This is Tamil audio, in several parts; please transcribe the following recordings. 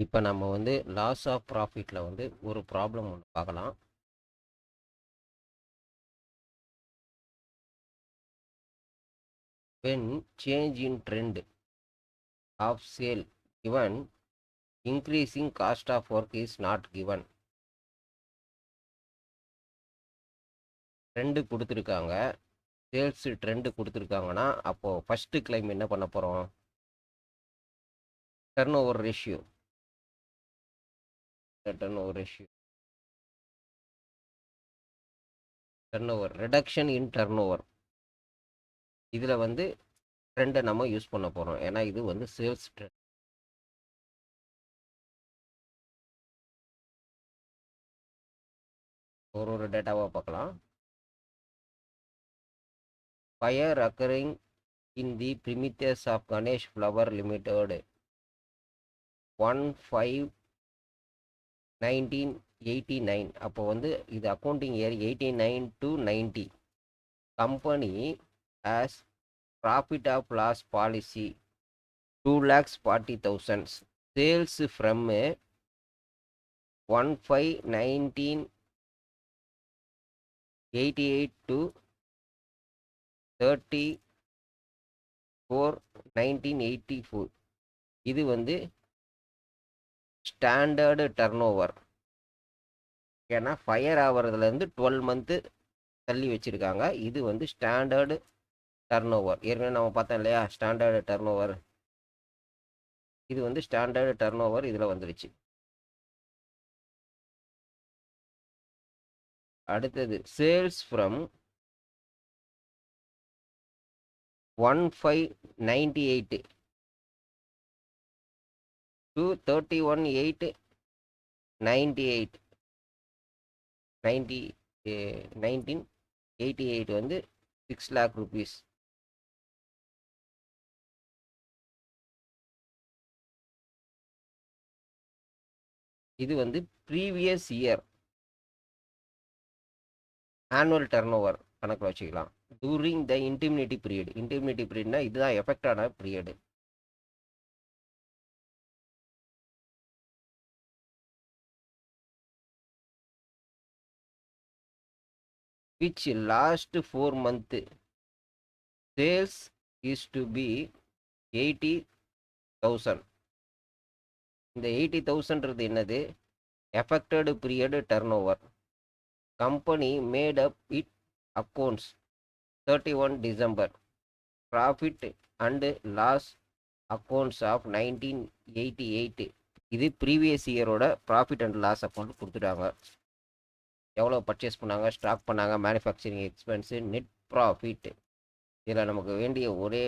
இப்போ நம்ம வந்து லாஸ் ஆஃப் ப்ராஃபிட்டில் வந்து ஒரு ப்ராப்ளம் ஒன்று பார்க்கலாம். when change in trend of sale given increasing cost of work is not given. Trend கொடுத்துருக்காங்க, சேல்ஸ் ட்ரெண்டு கொடுத்துருக்காங்கன்னா அப்போது ஃபஸ்ட்டு கிளைம் என்ன பண்ண போகிறோம்? Turn over ratio turn over reduction இன் டர்ன் ஓவர் இதில் வந்து ட்ரெண்டை நம்ம யூஸ் பண்ண போகிறோம். ஏன்னா இது வந்து சேல்ஸ் ட்ரெண்ட். ஒரு டேட்டாவாக பார்க்கலாம். Fire occurring in the premises of Ganesh Flower Limited 1/5/1989. அப்போ வந்து இது accounting year 89 to 90. Company as profit of loss policy 2,40,000. Sales from 1/5/1988 to 30/4/1984. இது வந்து ஸ்டாண்டர்டு டர்ன் ஓவர். ஏன்னா ஃபயர் ஆகிறதுலேருந்து 12 மந்த்து தள்ளி வச்சுருக்காங்க. இது வந்து ஸ்டாண்டர்டு டர்ன் ஓவர். ஏற்கனவே நம்ம பார்த்தோம் இல்லையா, ஸ்டாண்டர்டு டர்ன் ஓவர். இது வந்து ஸ்டாண்டர்டு டர்ன் ஓவர் இதில் வந்துருச்சு. அடுத்தது சேல்ஸ் ஃப்ரம் 1/5/98 to 31/8/98 1988 வந்து 6 lakh rupees. இது வந்து previous year annual turnover கணக்கில் வச்சுக்கலாம். During the indemnity period. Indemnity பீரியட்னா இதுதான் எஃபெக்டான period. which last 4 month sales is to be 80,000. இந்த 80,000ன்றது என்னது? Affected period turnover. Company made up its accounts 31 December. Profit and loss accounts of 1988. இது ப்ரீவியஸ் இயரோட ப்ராஃபிட் அண்ட் லாஸ் அக்கௌண்ட் கொடுத்துட்டாங்க. எவ்வளோ பர்ச்சேஸ் பண்ணாங்க, ஸ்டாக் பண்ணாங்க, மேனுஃபேக்சரிங் எக்ஸ்பென்ஸு, நெட் ப்ராஃபிட். இதில் நமக்கு வேண்டிய ஒரே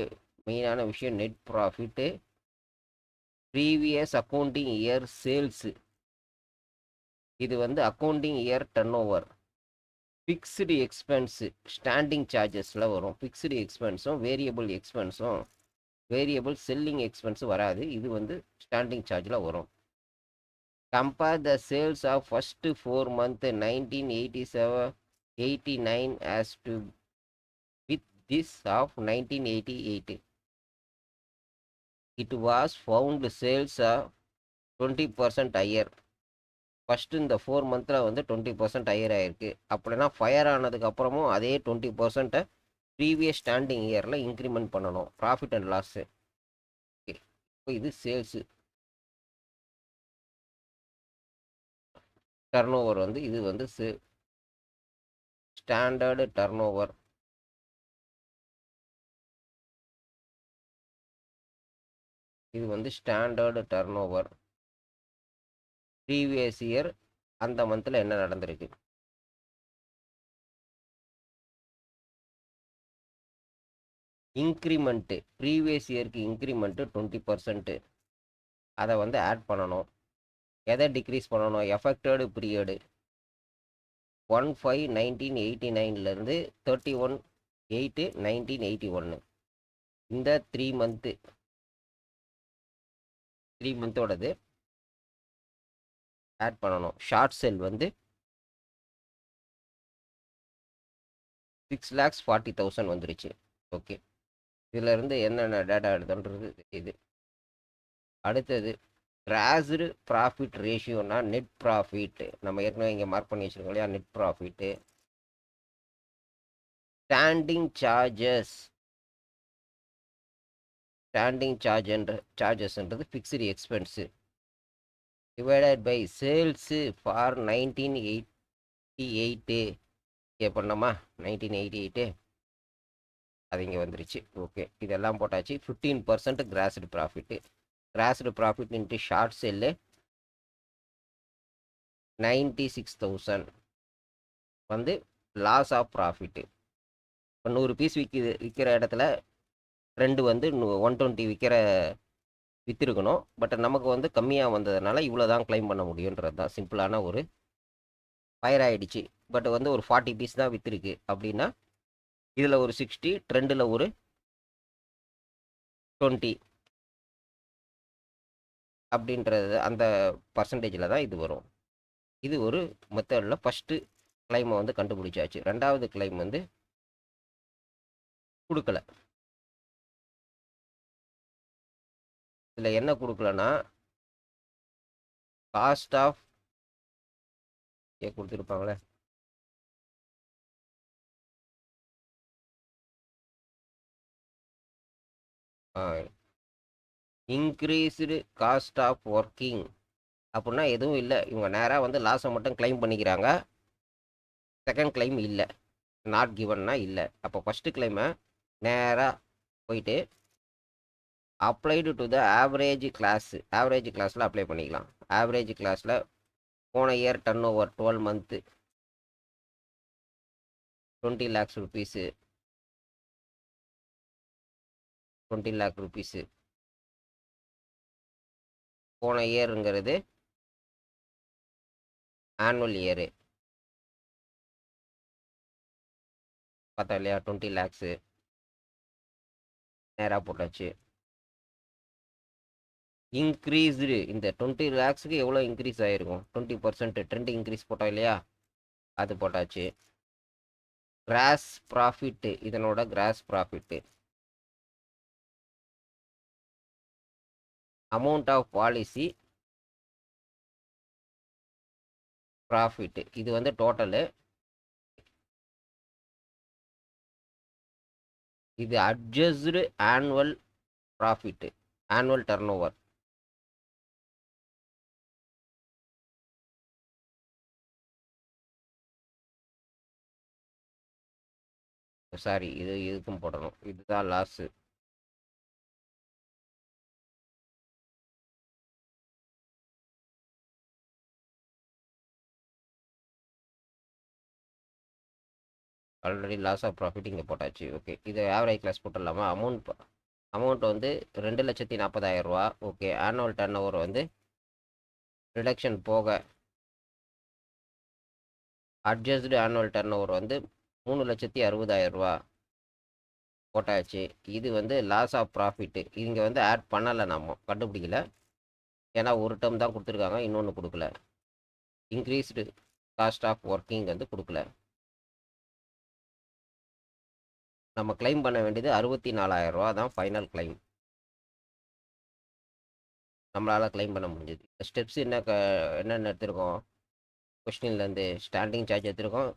மெயினான விஷயம் net profit. Previous accounting year sales. இது வந்து accounting year turnover. Fixed expense standing சார்ஜஸில் வரும். ஃபிக்ஸ்டு எக்ஸ்பென்ஸும் வேரியபிள் எக்ஸ்பென்ஸும், வேரியபிள் செல்லிங் எக்ஸ்பென்ஸும் வராது. இது வந்து ஸ்டாண்டிங் சார்ஜில் வரும். Compare the sales of first 4 months 1987-89 as to with this of 1988. It was found sales of 20% higher. First இந்த 4 மந்தில் வந்து 20% ஹையர் ஆகிருக்கு. அப்படின்னா ஃபயர் ஆனதுக்கு அப்புறமும் அதே 20% ப்ரீவியஸ் ஸ்டாண்டிங் இயரில் இன்க்ரிமெண்ட் பண்ணணும். Profit and loss. ஓகே, இப்போ இது சேல்ஸு டர்ன் ஓவர் வந்து இது வந்து ஸ்டாண்டர்டு டர்ன் ஓவர். இது வந்து standard turn over. Previous year அந்த மந்தில் என்ன நடந்திருக்கு? இன்க்ரிமெண்ட்டு ப்ரீவியஸ் இயருக்கு இன்க்ரிமெண்ட்டு 20%. அதை வந்து ஆட் பண்ணணும். எதை டிக்ரீஸ் பண்ணணும்? எஃபெக்டடு பீரியடு 1/5/1989 31/8/1981. இந்த 3 மந்தோடது ஆட் பண்ணணும். ஷார்ட் செல் வந்து 6,40,000 வந்துருச்சு. ஓகே, இதில் இருந்து என்னென்ன டேட்டா எடுத்துன்றது இது. அடுத்தது கிராஸ்டு ப்ராஃபிட் ரேஷியோனா நெட் ப்ராஃபிட். நம்ம ஏற்கனவே இங்கே மார்க் பண்ணி வச்சுருக்கோம் இல்லையா, net profit. Standing charges, standing சார்ஜஸ்ன்றது fixed expense divided by sales for 1988 பண்ணோமா, 1988 அது இங்கே வந்துருச்சு. ஓகே, இதெல்லாம் போட்டாச்சு. 15% crossed profit. Crossed profit into short cell 96,000 வந்து லாஸ் ஆஃப் ப்ராஃபிட்டு. இப்போ 100 பீஸ் விற்கிற இடத்துல 2 வந்து 120 விற்றுருக்கணும். பட் நமக்கு வந்து கம்மியாக வந்ததுனால இவ்வளோ தான் கிளைம் பண்ண முடியுன்றது தான் சிம்பிளான ஒரு ஃபயர் ஆகிடுச்சு. பட் வந்து ஒரு 40 பீஸ் தான் விற்றுருக்கு அப்படின்னா இதில் ஒரு 60, ட்ரெண்டில் ஒரு 20 அப்படின்றது அந்த பர்சன்டேஜில் தான் இது வரும். இது ஒரு மெத்தடில் ஃபஸ்ட்டு கிளைமை வந்து கண்டுபிடிச்சாச்சு. ரெண்டாவது கிளைம் வந்து கொடுக்கல. இதில் என்ன கொடுக்கலன்னா காஸ்ட் ஆஃப் கொடுத்துருப்பாங்களே, இன்க்ரீஸ்டு காஸ்ட் ஆஃப் ஒர்க்கிங் அப்படின்னா எதுவும் இல்லை. இவங்க நேராக வந்து லாஸை மட்டும் கிளைம் பண்ணிக்கிறாங்க. செகண்ட் கிளைம் இல்லை, நாட் கிவன்னா இல்லை. அப்போ ஃபஸ்ட்டு கிளைமை நேராக போயிட்டு அப்ளைடு டு த ஆவரேஜ் கிளாஸில் அப்ளை பண்ணிக்கலாம். ஆவரேஜ் கிளாஸில் போன year turn over 12 month 20 lakhs rupees, 20 lakh rupees. போன இயருங்கிறது ஆனுவல் இயரு பார்த்தா இல்லையா, 20 lakhs நேராக போட்டாச்சு. இன்க்ரீஸ்டு இந்த 20 lakhsக்கு எவ்வளோ இன்க்ரீஸ் ஆகிருக்கும், 20% ட்ரெண்ட் இன்க்ரீஸ் போட்டோம் இல்லையா, அது போட்டாச்சு. கிராஸ் ப்ராஃபிட்டு, இதனோட gross profit amount of policy profit, இது வந்து டோட்டலு. இது adjusted annual profit, annual turnover. Sorry, இதுக்கும் போடணும். இதுதான் loss. Already loss of profit இங்கே போட்டாச்சு. ஓகே, இது ஆவரேஜ் கிளாஸ் போட்டுடலாமா. அமௌண்ட் வந்து 2,40,000 ரூபா. ஓகே, ஆனுவல் டர்ன் ஓவர் வந்து ரிடக்ஷன் போக அட்ஜஸ்டு ஆனுவல் டர்ன் ஓவர் வந்து 3,60,000 ரூபா போட்டாச்சு. இது வந்து லாஸ் ஆஃப் ப்ராஃபிட்டு. இங்கே வந்து ஆட் பண்ணலை, நம்ம கண்டுபிடிக்கல. ஏன்னா ஒரு டேர்ம் தான் கொடுத்துருக்காங்க, இன்னொன்று கொடுக்கல. இன்க்ரீஸ்டு காஸ்ட் ஆஃப் ஒர்க்கிங் வந்து கொடுக்கல. நம்ம கிளைம் பண்ண வேண்டியது 64,000 ரூபா தான் ஃபைனல் கிளைம். நம்மளால் கிளைம் பண்ண முடிஞ்சது. ஸ்டெப்ஸ் என்னென்ன எடுத்திருக்கோம், கொஸ்டின்லேருந்து ஸ்டாண்டிங் சார்ஜ் எடுத்துருக்கோம்,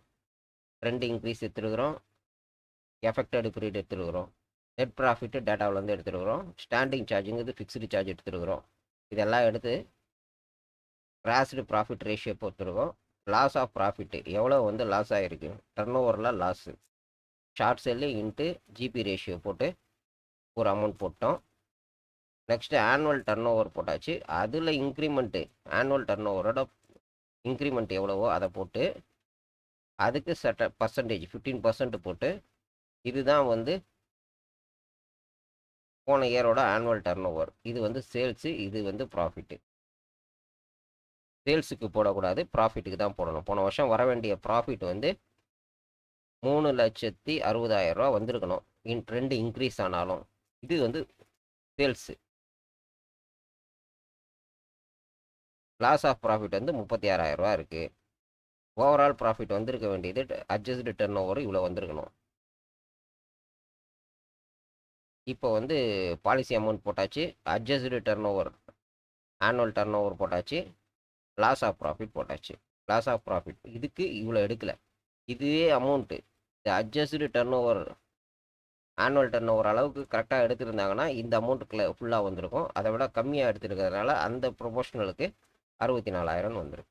ட்ரெண்ட் இன்க்ரீஸ் எடுத்துருக்குறோம், எஃபெக்டட் பீரியட் எடுத்துருக்குறோம், நெட் ப்ராஃபிட்டு டேட்டாவிலேருந்து எடுத்துருக்குறோம், ஸ்டாண்டிங் சார்ஜுங்கிறது ஃபிக்ஸ்டு சார்ஜ் எடுத்துருக்குறோம். இதெல்லாம் எடுத்து கிராஸ்டு ப்ராஃபிட் ரேஷியோ பொறுத்திருக்கோம். லாஸ் ஆஃப் ப்ராஃபிட்டு எவ்வளோ வந்து லாஸ் ஆகிருக்கு, டர்ன் ஓவரில் loss, short sell into GP ratio போட்டு ஒரு அமௌண்ட் போட்டோம். நெக்ஸ்ட்டு ஆனுவல் டர்ன் ஓவர் போட்டாச்சு. அதில் இன்க்ரிமெண்ட்டு, ஆனுவல் டர்ன் ஓவரோட இன்க்ரிமெண்ட் எவ்வளவோ அதை போட்டு அதுக்கு பர்சன்டேஜ் 15% போட்டு இதுதான் வந்து போன இயரோட ஆனுவல் டர்ன் ஓவர். இது வந்து சேல்ஸு, இது வந்து ப்ராஃபிட்டு. சேல்ஸுக்கு போடக்கூடாது, ப்ராஃபிட்டுக்கு தான் போடணும். போன வருஷம் வர வேண்டிய ப்ராஃபிட் வந்து 3,60,000 ரூபா வந்திருக்கணும், ட்ரெண்ட் இன்க்ரீஸ் ஆனாலும். இது வந்து சேல்ஸு. லாஸ் ஆஃப் ப்ராஃபிட் வந்து 36,000 ரூபா இருக்குது. ஓவரால் ப்ராஃபிட் வந்திருக்க வேண்டியது அட்ஜஸ்டு டர்ன் ஓவர் இவ்வளோ வந்திருக்கணும். இப்போ வந்து பாலிசி அமௌண்ட் போட்டாச்சு. Adjusted turnover annual turnover போட்டாச்சு, லாஸ் ஆஃப் ப்ராஃபிட் போட்டாச்சு. லாஸ் ஆஃப் ப்ராஃபிட் இதுக்கு இவ்வளோ எடுக்கலை. இதுவே அமௌண்ட்டு இந்த adjusted turnover annual turnover அளவுக்கு கரெக்டாக எடுத்திருந்தாங்கன்னா இந்த அமௌண்ட்டுக்குள்ள ஃபுல்லாக வந்திருக்கும். அதை விட கம்மியாக எடுத்துருக்கிறதுனால அந்த ப்ரொபோஷனலுக்கு 64,000 வந்துடும்.